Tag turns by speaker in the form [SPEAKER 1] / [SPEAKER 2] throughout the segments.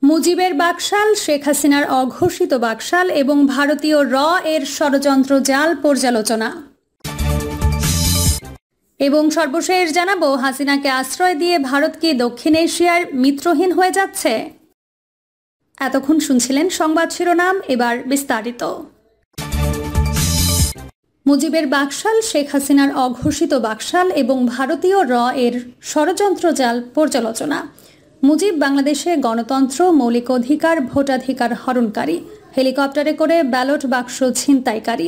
[SPEAKER 1] মুজিবের বাকশাল, শেখ হাসিনার অঘোষিত বাকশাল এবং ভারতীয় এর ষড়যন্ত্র জাল পর্যালোচনা। এবং সর্বশেষ জানাবো, হাসিনাকে আশ্রয় দিয়ে ভারত কি দক্ষিণ এশিয়ার মিত্রহীন হয়ে যাচ্ছে? এতক্ষণ শুনছিলেন সংবাদ শিরোনাম, এবার বিস্তারিত। মুজিবের বাকশাল, শেখ হাসিনার অঘোষিত বাকশাল এবং ভারতীয় এর ষড়যন্ত্র জাল পর্যালোচনা। মুজিব বাংলাদেশে গণতন্ত্র, মৌলিক অধিকার, ভোটাধিকার হরণকারী, হেলিকপ্টারে করে ব্যালট বাক্স ছিনতাইকারী,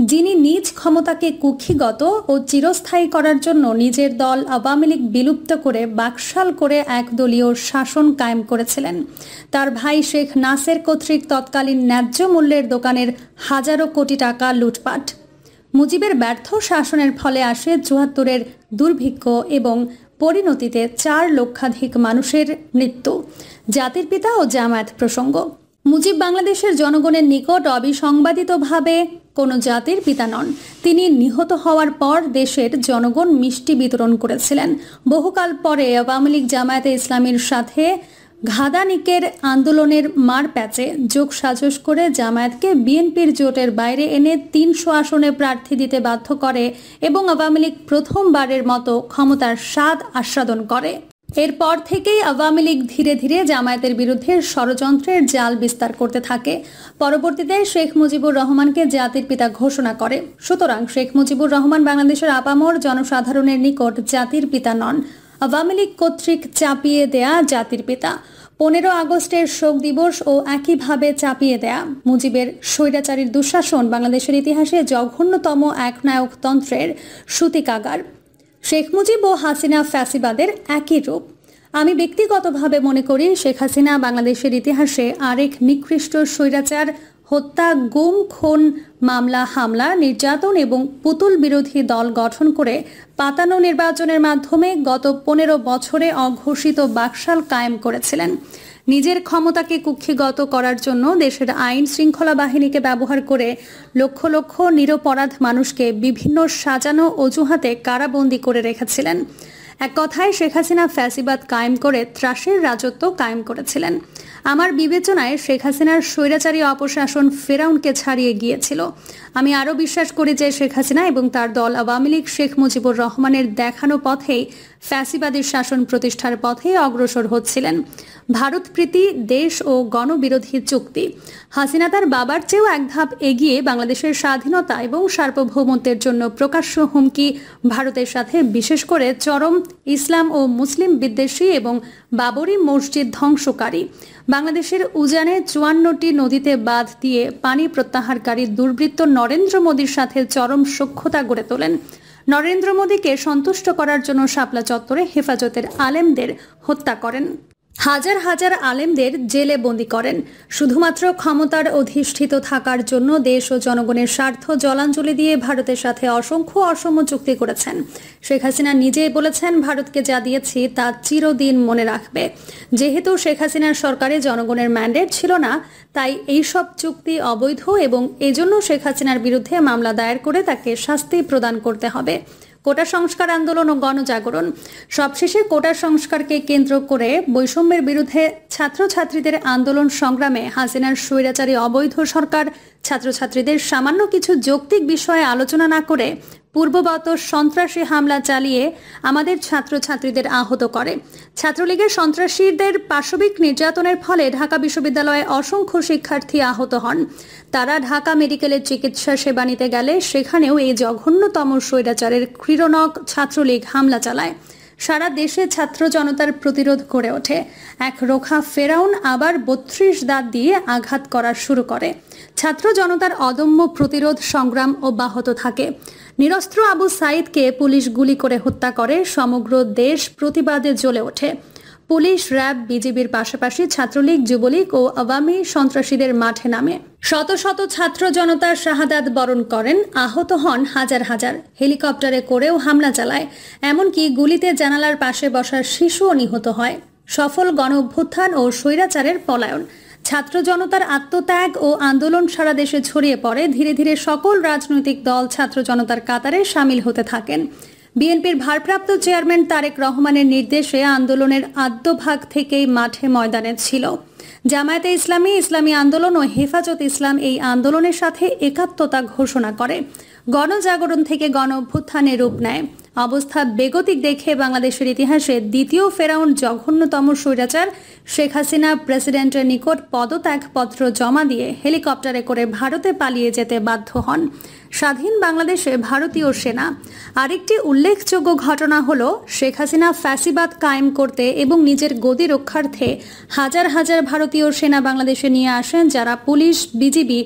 [SPEAKER 1] যিনি নিজ ক্ষমতাকে কুক্ষিগত ও চিরস্থায়ী করার জন্য নিজের দল আওয়ামী লীগ বিলুপ্ত করে বাকশাল করে একদলীয় শাসন কায়েম করেছিলেন। তার ভাই শেখ নাসের কর্তৃক তৎকালীন ন্যায্য মূল্যের দোকানের হাজারো কোটি টাকা লুটপাট। মুজিবের ব্যর্থ শাসনের ফলে আসে ৭৪-এর দুর্ভিক্ষ এবং পরিণতিতে ৪ লক্ষাধিক মানুষের মৃত্যু। জাতির পিতা ও জামায়াত প্রসঙ্গ। মুজিব বাংলাদেশের জনগণের নিকট অবিসংবাদিতভাবে কোনো জাতির পিতা নন। তিনি নিহত হওয়ার পর দেশের জনগণ মিষ্টি বিতরণ করেছিলেন। বহুকাল পরে আওয়ামী লীগ জামায়াতে ইসলামীর সাথে ঘাদানিকের আন্দোলনের মার প্যাচে যোগ সাজস করে জামায়াতকে বিএনপির জোটের বাইরে এনে ৩০০ আসনে প্রার্থী দিতে বাধ্য করে এবং আওয়ামী লীগ প্রথমবারের মতো ক্ষমতার স্বাদ আস্বাদন করে। এরপর থেকেই আওয়ামী লীগ ধীরে ধীরে জামায়াতের বিরুদ্ধে ষড়যন্ত্রের জাল বিস্তার করতে থাকে। পরবর্তীতে শেখ মুজিবুর রহমানকে জাতির পিতা ঘোষণা করে। সুতরাং শেখ মুজিবুর রহমান বাংলাদেশের আপামর জনসাধারণের নিকট জাতির পিতা নন, আওয়ামী লীগ কর্তৃক চাপিয়ে দেয়া জাতির পিতা। ১৫ আগস্টের শোক দিবস ও একইভাবে চাপিয়ে দেয়া মুজিবের স্বৈরাচারীর দুঃশাসন বাংলাদেশের ইতিহাসে জঘন্যতম একনায়কতন্ত্রের সূতিকাগার। শেখ মুজিব ও হাসিনা ফ্যাসিবাদের একই রূপ। আমি ব্যক্তিগতভাবে মনে করি শেখ হাসিনা বাংলাদেশের ইতিহাসে আরেক নিকৃষ্ট স্বৈরাচার। হত্যা, গুম, খুন, মামলা, হামলা, নির্যাতন এবং পুতুল বিরোধী দল গঠন করে পাতানো নির্বাচনের মাধ্যমে গত ১৫ বছরে অঘোষিত বাকশাল কায়েম করেছিলেন। নিজের ক্ষমতাকে কুক্ষিগত করার জন্য দেশের আইন শৃঙ্খলা বাহিনীকে ব্যবহার করে লক্ষ লক্ষ নিরপরাধ মানুষকে বিভিন্ন সাজানো অজুহাতে কারাবন্দী করে রেখেছিলেন। এক কথায় শেখ হাসিনা ফ্যাসিবাদ কায়েম করে ত্রাসের রাজত্ব কায়েম করেছিলেন। আমার বিবেচনায় শেখ হাসিনার স্বৈরাচারী অপশাসন ফেরাউনকে ছাড়িয়ে গিয়েছিল। আমি আরও বিশ্বাস করি যে শেখ হাসিনা এবং তার দল আওয়ামী লীগ শেখ মুজিবুর রহমানের দেখানো পথেই ফ্যাসিবাদী শাসন প্রতিষ্ঠার পথে অগ্রসর হচ্ছিলেন। ভারতপ্রীতি, দেশ ও গণবিরোধী চুক্তি। হাসিনা তার বাবার চেয়েও এক ধাপ এগিয়ে বাংলাদেশের স্বাধীনতা এবং সার্বভৌমত্বের জন্য প্রকাশ্য হুমকি ভারতের সাথে, বিশেষ করে চরম ইসলাম ও মুসলিম বিদ্বেষী এবং বাবরি মসজিদ ধ্বংসকারী। বাংলাদেশের উজানে ৫৪টি নদীতে বাঁধ দিয়ে পানি প্রত্যাহারকারী দুর্বৃত্ত নরেন্দ্র মোদীর সাথে চরম সখ্যতা গড়ে তোলেন। নরেন্দ্র মোদীকে সন্তুষ্ট করার জন্য শাপলা চত্বরে হেফাজতের আলেমদের হত্যা করেন। হাজার হাজার আলেমদের জেলে বন্দী করেন। শুধুমাত্র ক্ষমতার অধিষ্ঠিত থাকার জন্য দেশ ও জনগণের স্বার্থ জলাঞ্জলি দিয়ে ভারতের সাথে অসংখ্য অসম চুক্তি করেছেন। শেখ হাসিনা নিজেই বলেছেন, ভারতকে যা দিয়েছি তা চিরদিন মনে রাখবে। যেহেতু শেখ হাসিনার সরকারে জনগণের ম্যান্ডেট ছিল না, তাই এইসব চুক্তি অবৈধ এবং এজন্য শেখ হাসিনার বিরুদ্ধে মামলা দায়ের করে তাকে শাস্তি প্রদান করতে হবে। কোটা সংস্কার আন্দোলন ও গণজাগরণ। সবশেষে কোটা সংস্কারকে কেন্দ্র করে বৈষম্যের বিরুদ্ধে ছাত্রছাত্রীদের আন্দোলন সংগ্রামে হাসিনার স্বৈরাচারী অবৈধ সরকার ছাত্রছাত্রীদের সামান্য কিছু যৌক্তিক বিষয়ে আলোচনা না করে পূর্ববৎ সন্ত্রাসী হামলা চালিয়ে আমাদের ছাত্রছাত্রীদের আহত করে। ছাত্রলীগের সন্ত্রাসীদের পাশবিক নির্যাতনের ফলে ঢাকা বিশ্ববিদ্যালয়ে অসংখ্য শিক্ষার্থী আহত হন। তারা ঢাকা মেডিকেলের চিকিৎসা সেবা নিতে গেলে সেখানেও এই জঘন্যতম স্বৈরাচারের ক্রীড়নক ছাত্রলীগ হামলা চালায়। সারা দেশে ছাত্র জনতার প্রতিরোধ গড়ে ওঠে। এক রোখা ফেরাউন আবার ৩২ দাঁত দিয়ে আঘাত করা শুরু করে। ছাত্র জনতার অদম্য প্রতিরোধ সংগ্রাম অব্যাহত থাকে। নিরস্ত্র আবু সাইদকে পুলিশ গুলি করে হত্যা করে। সমগ্র দেশ প্রতিবাদে জ্বলে ওঠে। পুলিশ, র্যাব, বিজিবির পাশাপাশি ছাত্রলীগ, যুবলীগ ও আওয়ামী সন্ত্রাসীদের মাঠে নামে। শত শত ছাত্র জনতা শাহাদাত বরণ করেন, আহত হন হাজার হাজার। হেলিকপ্টারে করেও হামলা চালায়। এমনকি গুলিতে জানালার পাশে বসা শিশুও নিহত হয়। সফল গণ অভ্যুত্থান ও স্বৈরাচারের পলায়ন। ছাত্র জনতার আত্মত্যাগ ও আন্দোলন সারা দেশে ছড়িয়ে পড়ে। ধীরে ধীরে সকল রাজনৈতিক দল ছাত্র জনতার কাতারে সামিল হতে থাকেন। বিএনপির ভারপ্রাপ্ত চেয়ারম্যান তারেক রহমানের নির্দেশে আন্দোলনের আদ্যভাগ থেকেই মাঠে ময়দানে ছিল। জামায়াতে ইসলামী, ইসলামী আন্দোলন ও হেফাজত ইসলাম এই আন্দোলনের সাথে একাত্মতা ঘোষণা করে। গণজাগরণ থেকে গণ অভ্যুত্থানে রূপ নেয়। অবস্থা বেগতিক দেখে বাংলাদেশের ইতিহাসে দ্বিতীয় ফেরাউন জঘন্যতম স্বৈরাচার শেখ হাসিনা প্রেসিডেন্টের নিকট পদত্যাগপত্র জমা দিয়ে হেলিকপ্টারে করে ভারতে পালিয়ে যেতে বাধ্য হন। স্বাধীন বাংলাদেশে ভারতীয় সেনা। আরেকটি উল্লেখযোগ্য ঘটনা হলো শেখ হাসিনা ফ্যাসিবাদ কায়েম করতে এবং নিজের গদি রক্ষার্থে হাজার হাজার ভারতীয় সেনা বাংলাদেশে নিয়ে আসেন, যারা পুলিশ, বিজিবি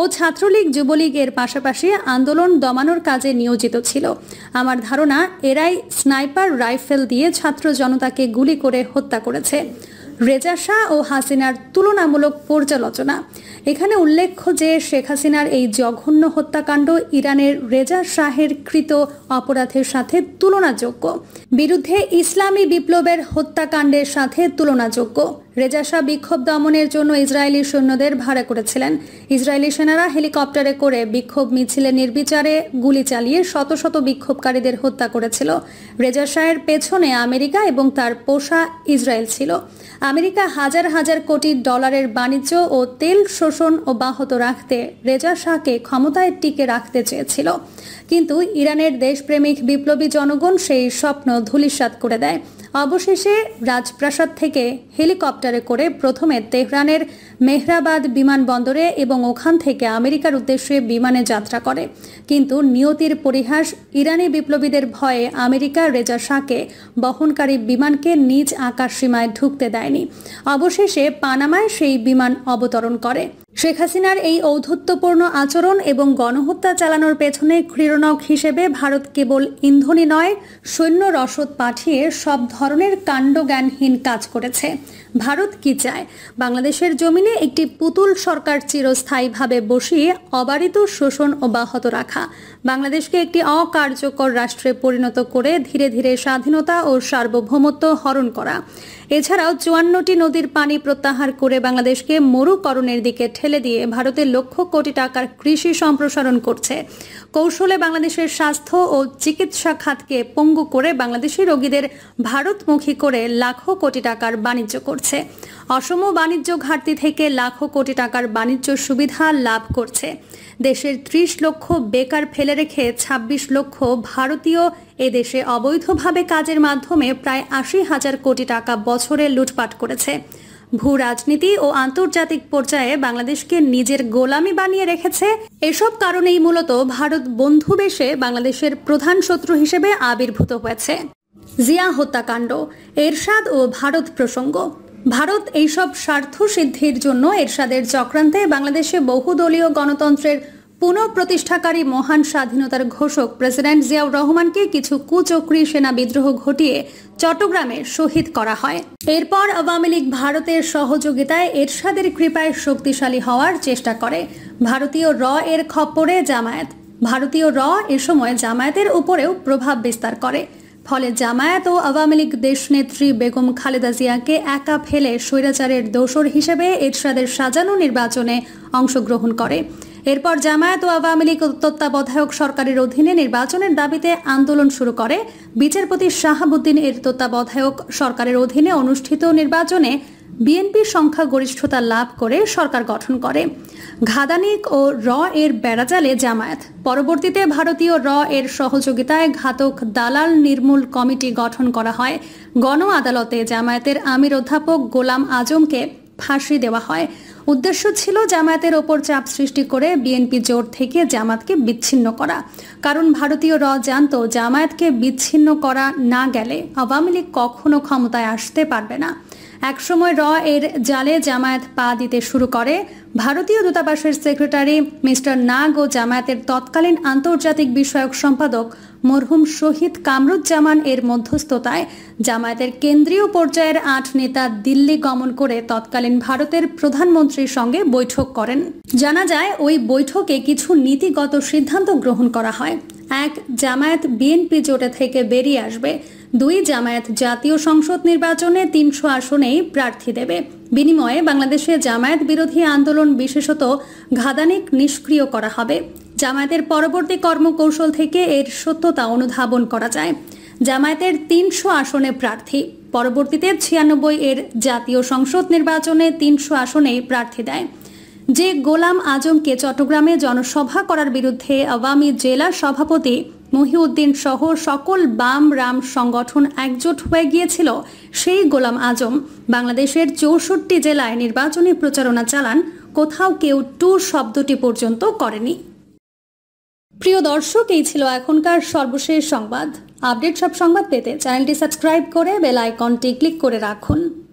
[SPEAKER 1] ও ছাত্রলীগ, যুবলীগের পাশাপাশি আন্দোলন দমানোর কাজে নিয়োজিত ছিল। আমার ধারণা এরাই স্নাইপার রাইফেল দিয়ে ছাত্র জনতাকে গুলি করে হত্যা করেছে। রেজা শাহ ও হাসিনার তুলনামূলক পর্যালোচনা। এখানে উল্লেখ্য যে শেখ হাসিনার এই জঘন্য হত্যাকাণ্ড ইরানের রেজা শাহের কৃত অপরাধের সাথে তুলনাযোগ্য, বিরুদ্ধে ইসলামী বিপ্লবের হত্যাকাণ্ডের সাথে তুলনাযোগ্য। রেজা শাহ বিক্ষোভ দমনের জন্য ইসরায়েলি সৈন্যদের ভাড়া করেছিলেন। ইসরায়েলি সেনারা হেলিকপ্টারে করে বিক্ষোভ মিছিলে নির্বিচারে গুলি চালিয়ে শত শত বিক্ষোভকারীদের হত্যা করেছিল। রেজা শাহের পেছনে আমেরিকা এবং তার পোষা ইসরায়েল ছিল। আমেরিকা হাজার হাজার কোটি ডলারের বাণিজ্য ও তেল শোষণ অব্যাহত রাখতে রেজা শাহকে ক্ষমতায় টিকে রাখতে চেয়েছিল, কিন্তু ইরানের দেশপ্রেমিক বিপ্লবী জনগণ সেই স্বপ্ন ধূলিসাৎ করে দেয়। অবশেষে রাজপ্রাসাদ থেকে হেলিকপ্টারে করে প্রথমে তেহরানের মেহরাবাদ বিমানবন্দরে এবং ওখান থেকে আমেরিকার উদ্দেশ্যে বিমানে যাত্রা করে। কিন্তু নিয়তির পরিহাস, ইরানি বিপ্লবীদের ভয়ে আমেরিকা রেজা শাহকে বহনকারী বিমানকে নিজ আকাশসীমায় ঢুকতে দেয়নি। অবশেষে পানামায় সেই বিমান অবতরণ করে। শেখ হাসিনার এই ঔদ্ধত্যপূর্ণ আচরণ এবং গণহত্যা চালানোর পেছনে ক্রীড়নক হিসেবে ভারত কেবল ইন্ধনই নয়, সৈন্য রসদ পাঠিয়ে সব ধরনের কাণ্ডজ্ঞানহীন কাজ করেছে। ভারত কি চায়? বাংলাদেশের জমিনে একটি পুতুল সরকার চিরস্থায়ীভাবে বসিয়ে অবারিত শোষণ অব্যাহত রাখা, বাংলাদেশকে একটি অকার্যকর রাষ্ট্রে পরিণত করে ধীরে ধীরে স্বাধীনতা ও সার্বভৌমত্ব হরণ করা। এছাড়াও 54টি নদীর পানি প্রত্যাহার করে বাংলাদেশকে মরুকরণের দিকে ঠেলে দিয়ে ভারতের লক্ষ কোটি টাকার কৃষি সম্প্রসারণ করছে। কৌশলে বাংলাদেশের স্বাস্থ্য ও চিকিৎসা খাতকে পঙ্গু করে বাংলাদেশি রোগীদের ভারতমুখী করে লাখো কোটি টাকার বাণিজ্য করছে। অসম বাণিজ্য ঘাটতি থেকে লাখো কোটি টাকার বাণিজ্য সুবিধা লাভ করছে। দেশের 30 লক্ষ বেকার ফেলে রেখে 26 লক্ষ ভারতীয় এদেশে অবৈধভাবে কাজের মাধ্যমে প্রায় 80,000 কোটি টাকা বছরে লুটপাট করেছে। ভূ রাজনীতি ও আন্তর্জাতিক পর্যায়ে বাংলাদেশকে নিজের গোলামি বানিয়ে রেখেছে। এসব কারণেই মূলত ভারত বন্ধু বেশে বাংলাদেশের প্রধান শত্রু হিসেবে আবির্ভূত হয়েছে। জিয়া হত্যাকাণ্ড, এরশাদ ও ভারত প্রসঙ্গ। ভারত এইসব স্বার্থ সিদ্ধির জন্য এরশাদের চক্রান্তে বাংলাদেশে বহুদলীয় গণতন্ত্রের পুনঃপ্রতিষ্ঠাকারী মহান স্বাধীনতার ঘোষক প্রেসিডেন্ট জিয়াউর রহমানকে কিছু কুচক্রী সেনা বিদ্রোহ ঘটিয়ে চট্টগ্রামে শহীদ করা হয়। এরপর আওয়ামী লীগ ভারতের সহযোগিতায় এরশাদের কৃপায় শক্তিশালী হওয়ার চেষ্টা করে। ভারতীয় র এর খপ্পরে জামায়াত। ভারতীয় র এ সময় জামায়াতের উপরেও প্রভাব বিস্তার করে। ফলে জামায়াত ও আওয়ামী লীগ দেশনেত্রী বেগম খালেদা জিয়াকে একা ফেলে স্বৈরাচারের দোসর হিসেবে এরশাদের সাজানো নির্বাচনে অংশগ্রহণ করে। এরপর জামায়াত ও আওয়ামী লীগ তত্ত্বাবধায়ক সরকারের অধীনে নির্বাচনের দাবিতে আন্দোলন শুরু করে। বিচারপতি শাহাবুদ্দিন এর তত্ত্বাবধায়ক সরকারের অধীনে অনুষ্ঠিত নির্বাচনে বিএনপির সংখ্যাগরিষ্ঠতা লাভ করে সরকার গঠন করে। ঘাদানিক ও র এর বেড়াজালে জামায়াত। পরবর্তীতে ভারতীয় র এর সহযোগিতায় ঘাতক দালাল নির্মূল কমিটি গঠন করা হয়। গণ আদালতে জামায়াতের আমির অধ্যাপক গোলাম আজমকে ফাঁসি দেওয়া হয়। উদ্দেশ্য ছিল জামায়াতের ওপর চাপ সৃষ্টি করে বিএনপি জোট থেকে জামায়াতকে বিচ্ছিন্ন করা। কারণ ভারতীয় র জানত জামায়াতকে বিচ্ছিন্ন করা না গেলে আওয়ামী লীগ কখনো ক্ষমতায় আসতে পারবে না। একসময় র এর জালে জামায়াত পা দিতে শুরু করে। ভারতীয় দূতাবাসের সেক্রেটারি মিস্টার নাগ ও জামায়াতের তৎকালীন আন্তর্জাতিক বিষয়ক সম্পাদক মরহুম শহীদ কামরুজ্জামান এর মধ্যস্থতায় জামায়াতের কেন্দ্রীয় পর্যায়ের 8 নেতা দিল্লি গমন করে তৎকালীন ভারতের প্রধানমন্ত্রীর সঙ্গে বৈঠক করেন। জানা যায় ওই বৈঠকে কিছু নীতিগত সিদ্ধান্ত গ্রহণ করা হয়। 1. জামায়াত বিএনপি জোটে থেকে বেরিয়ে আসবে। 2. জামায়াত জাতীয় সংসদ নির্বাচনে 300 আসনেই প্রার্থী দেবে। বিনিময়ে বাংলাদেশে জামায়াত বিরোধী আন্দোলন বিশেষত ঘাদানিক নিষ্ক্রিয় করা হবে। জামায়াতের পরবর্তী কর্মকৌশল থেকে এর সত্যতা অনুধাবন করা যায়। জামায়াতের 300 আসনে প্রার্থী। পরবর্তীতে 96 এর জাতীয় সংসদ নির্বাচনে 300 আসনে প্রার্থী দেয়। যে গোলাম আজমকে চট্টগ্রামে জনসভা করার বিরুদ্ধে আওয়ামী জেলা সভাপতি মহিউদ্দিন সহ সকল বাম রাম সংগঠন একজোট হয়ে গিয়েছিল, সেই গোলাম আজম বাংলাদেশের 64 জেলায় নির্বাচনী প্রচারণা চালান, কোথাও কেউ টু শব্দটি পর্যন্ত করেনি। প্রিয় দর্শক, এই ছিল এখনকার সর্বশেষ সংবাদ। আপডেট সব সংবাদ পেতে চ্যানেলটি সাবস্ক্রাইব করে বেল আইকনটি ক্লিক করে রাখুন।